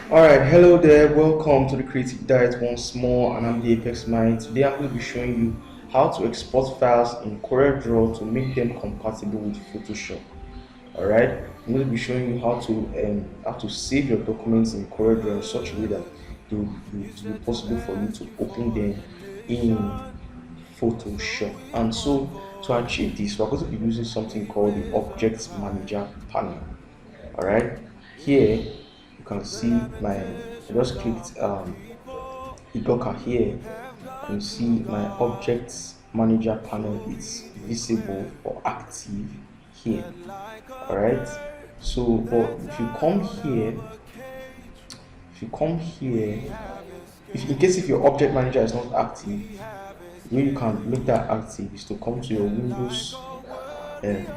Alright, hello there, welcome to the Creative Diet once more, and I'm the Apex Mind. Today I'm going to be showing you how to export files in Coreldraw to make them compatible with Photoshop. Alright, I'm going to be showing you how to save your documents in Coreldraw in such a way that it will be possible for you to open them in Photoshop. And so to achieve this, we're going to be using something called the Object Manager panel. Alright, here you can see I just clicked the docker here, and you see my Objects Manager panel is visible or active here. Alright, so but if in case if your Object Manager is not active, the way you can make that active is to come to your Windows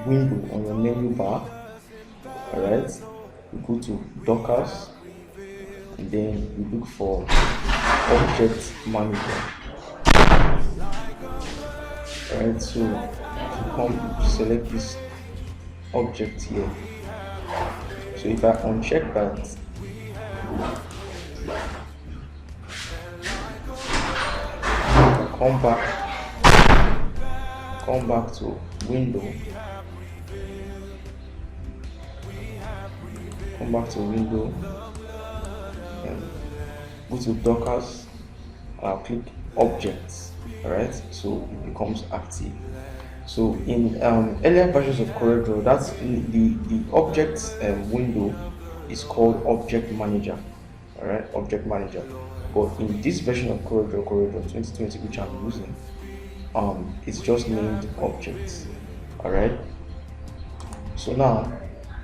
window on your menu bar. Alright, you go to Dockers, and then you look for Object Manager. Alright, so you come select this object here. So if I uncheck that, come back to window, and go to Dockers, and I'll click Objects. Alright, so it becomes active. So in earlier versions of Coreldraw, that's the objects window is called Object Manager. Alright, Object Manager. But in this version of Coreldraw 2020, which I'm using, it's just named Objects. Alright. So now,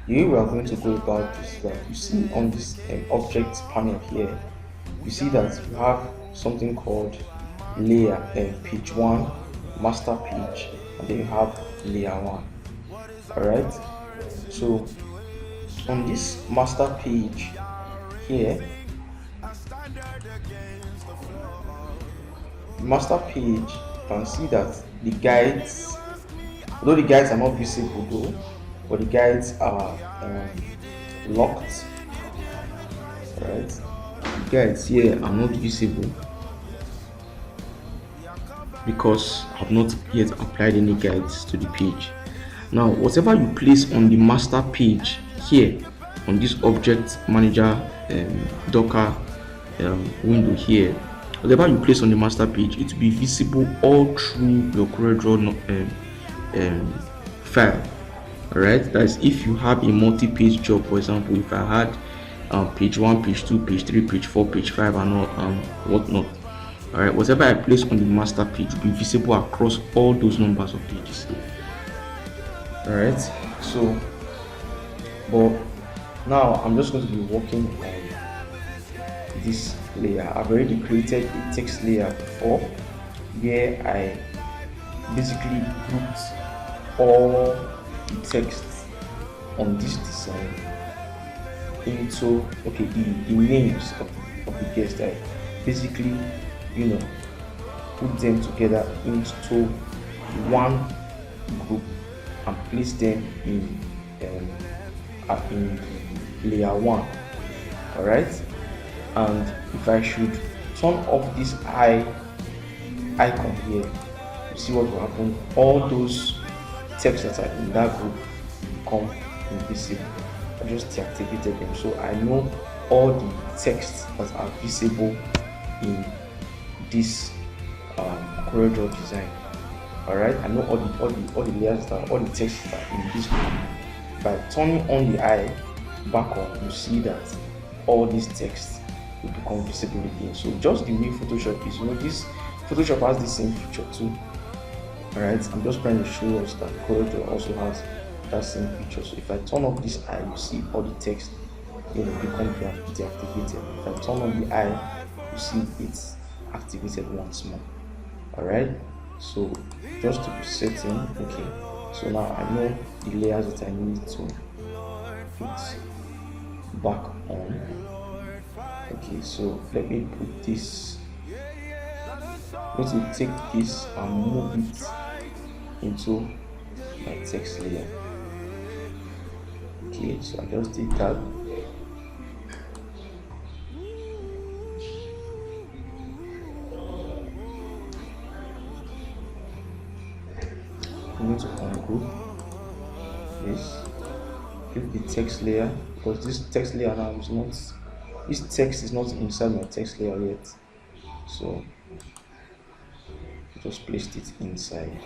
the way we are going to go about this is that you see on this Objects panel here, you see that you have something called layer page 1, master page, and then you have layer 1. Alright, so on this master page here, you can see that the guides, although the guides are not visible though, but the guides are locked. Alright, the guides here are not visible because I have not yet applied any guides to the page. Now, whatever you place on the master page here on this Object Manager Docker window here, whatever you place on the master page, it will be visible all through your Coreldraw file. Alright, that is if you have a multi-page job. For example, if I had page 1, page 2, page 3, page 4, page 5, and all whatnot. Alright, whatever I place on the master page will be visible across all those numbers of pages. Alright, so but now I'm just going to be working on this layer. I've already created a text layer before, where I basically grouped all the text on this design into the names of the guests. I basically put them together into one group and place them in layer 1. Alright, and if I should turn off this icon here, you see what will happen. All those text that are in that group become invisible. I just deactivated them, so I know all the texts that are visible in this Coreldraw design. Alright, I know all the layers that all the texts that are in this group. By turning on the eye back on, you see that all these texts will become visible again. So just the way Photoshop is, this Photoshop has the same feature too. Alright, I'm just trying to show us that Coreldraw also has that same feature. So if I turn off this eye, you see all the text become deactivated. If I turn on the eye, you see it's activated once more. Alright, so just to be certain, so now I know the layers that I need to put back on. So let me put this, I'm going to take this and move it into my text layer. So I just did that. I'm going to ungroup this, click the text layer, because this text layer now is not, this text is not inside my text layer yet, so just placed it inside.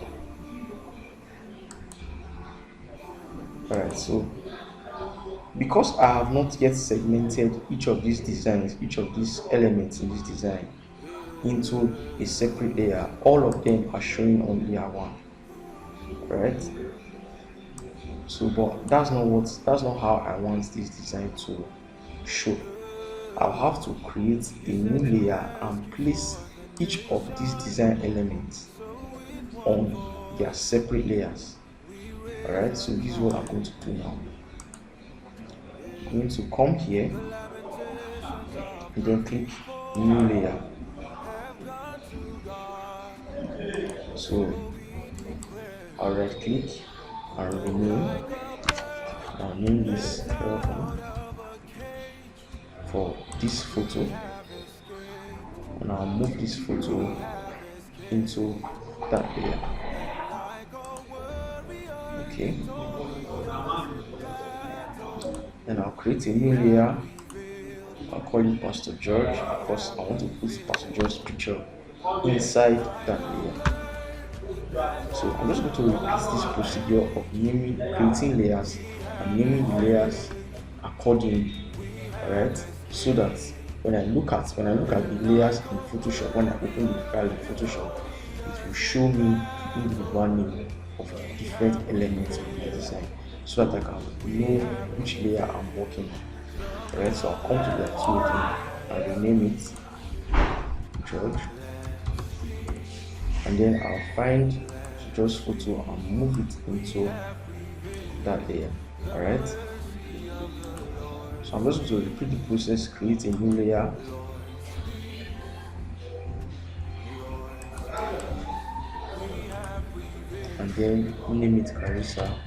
Alright, so because I have not yet segmented each of these designs, each of these elements in this design into a separate layer, all of them are showing on layer 1. Right? So but that's not how I want this design to show. I'll have to create a new layer and place each of these design elements on their separate layers. Alright, so this is what I'm going to do now. I'm going to come here and then click new layer. So I'll right click and rename. I'll name this for this photo, and I'll move this photo into that layer. Okay, and I'll create a new layer. I'll call it Pastor George because I want to put Pastor George's picture inside that layer. So I'm just going to repeat this procedure of creating layers and naming the layers accordingly. Alright, so that when I look at the layers in Photoshop, when I open the file in Photoshop, it will show me the individual name of different elements of the design, so that I can know which layer I'm working on. Alright, so I'll come to that tool again and rename it George, and then I'll find George's photo and move it into that layer. Alright, so I'm just going to repeat the process, create a new layer, and then name it Carissa,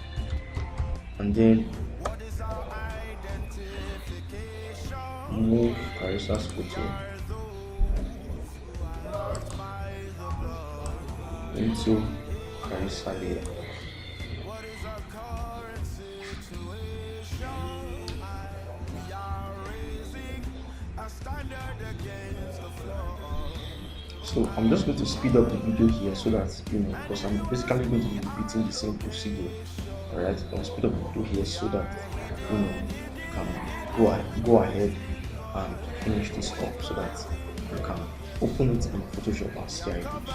and then move Carissa's photo into Carissa layer. So I'm just going to speed up the video here so that because I'm basically going to be repeating the same procedure. Alright, I'll speed up the video here so that you can go ahead and finish this up so that you can open it in Photoshop and see how it looks.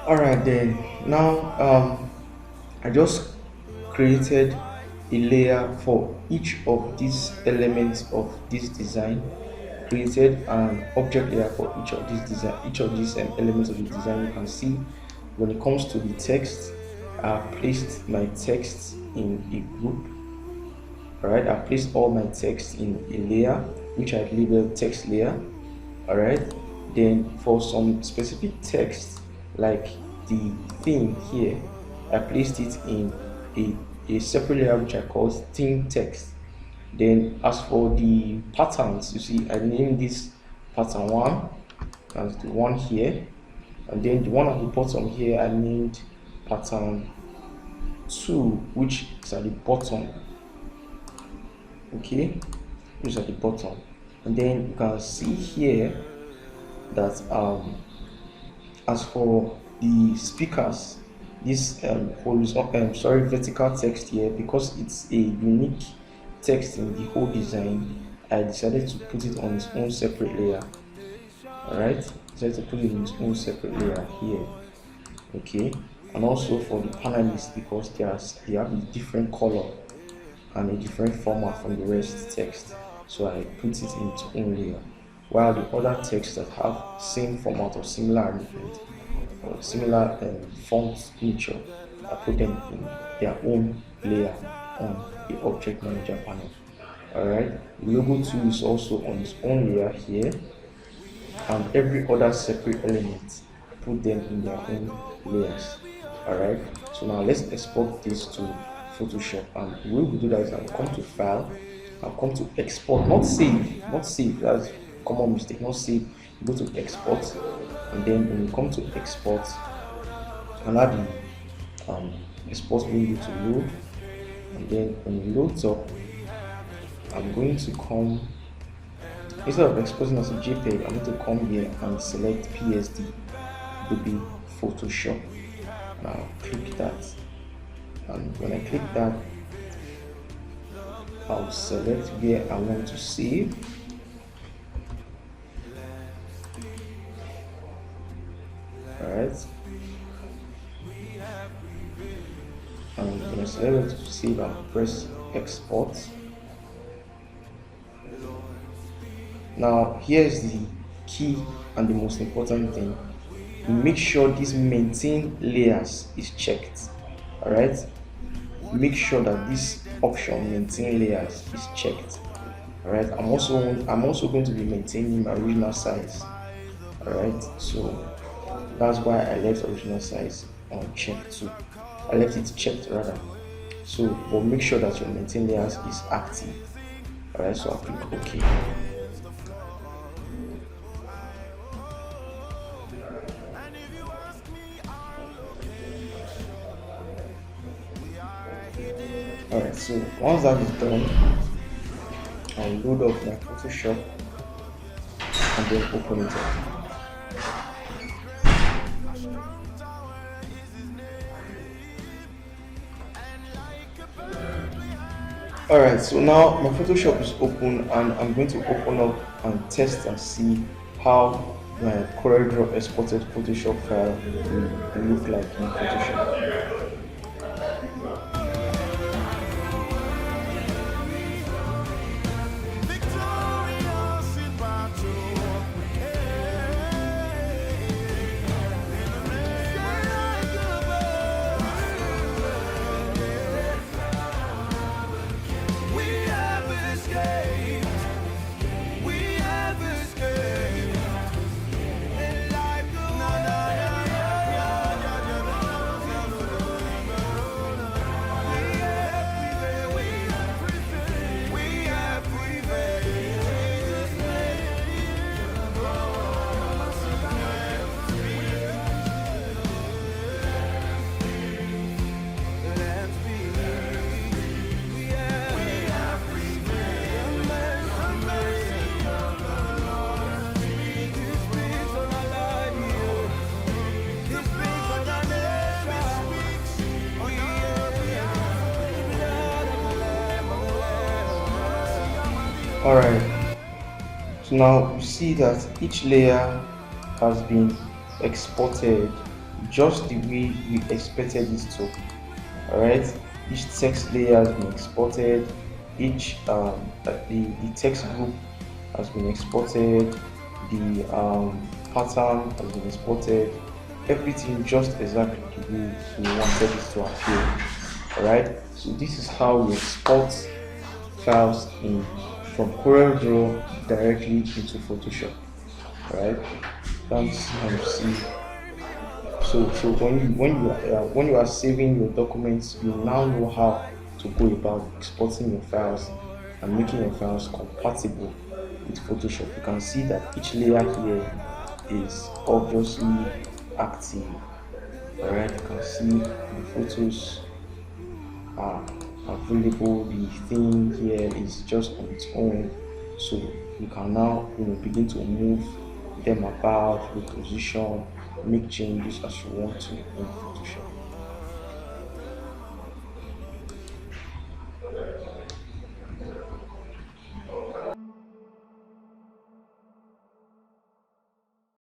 All right then. Now I just created a layer for each of these elements of this design, created an object layer for each of these elements of the design. You can see when it comes to the text, I placed my text in a group. All right, I placed all my text in a layer which I labeled text layer. All right, then for some specific text like the theme here, I placed it in a separate layer which I call theme text. Then as for the patterns, you see I named this pattern 1 as the one here, and then the one at the bottom here I named pattern 2, which is at the bottom. Okay, which is at the bottom. And then you can see here that as for the speakers, this vertical text here, because it's a unique text in the whole design, I decided to put it on its own separate layer. All right, decided to put it in its own separate layer here. Okay, and also for the panelists, because they have a different color and a different format from the rest text, so I put it in its own layer, while the other texts that have same format or similar arrangement or similar font nature, I put them in their own layer on the object manager panel. Alright, the logo too is also on its own layer here, and every other separate element, put them in their own layers. Alright, so now let's export this to Photoshop, and the way we do that is I'll come to file, I'll come to export, not save, that's a common mistake, not save. You go to export, and then when you come to export, allow the export window to load, and then when it loads up, I'm going to come, instead of exporting as a JPEG, I'm going to come here and select PSD, it will be Photoshop. Now click that, and when I click that, I'll select where I want to save. Alright, and when I select to save, I'll press export. Now here's the key and the most important thing: make sure this maintain layers is checked. All right, make sure that this option maintain layers is checked. All right, I'm also going to be maintaining my original size. All right, so that's why I left original size unchecked too. I left it checked rather. So but make sure that your maintain layers is active. All right, so I'll click OK. Alright, so once that is done, I'll load up my Photoshop and then open it up. Alright, so now my Photoshop is open, and I'm going to open up and test and see how my Coreldraw exported Photoshop file will look like in Photoshop. Alright, so now you see that each layer has been exported just the way we expected it to. Alright, each text layer has been exported, each the text group has been exported, the pattern has been exported, everything just exactly the way we wanted it to appear. Alright, so this is how we export files in from Coreldraw directly into Photoshop. Alright, that's how you see. So when you are saving your documents, you now know how to go about exporting your files and making your files compatible with Photoshop. You can see that each layer here is obviously active. Alright, you can see the photos are available. The thing here is just on its own, so you can now begin to move them about, reposition, make changes as you want to in Photoshop.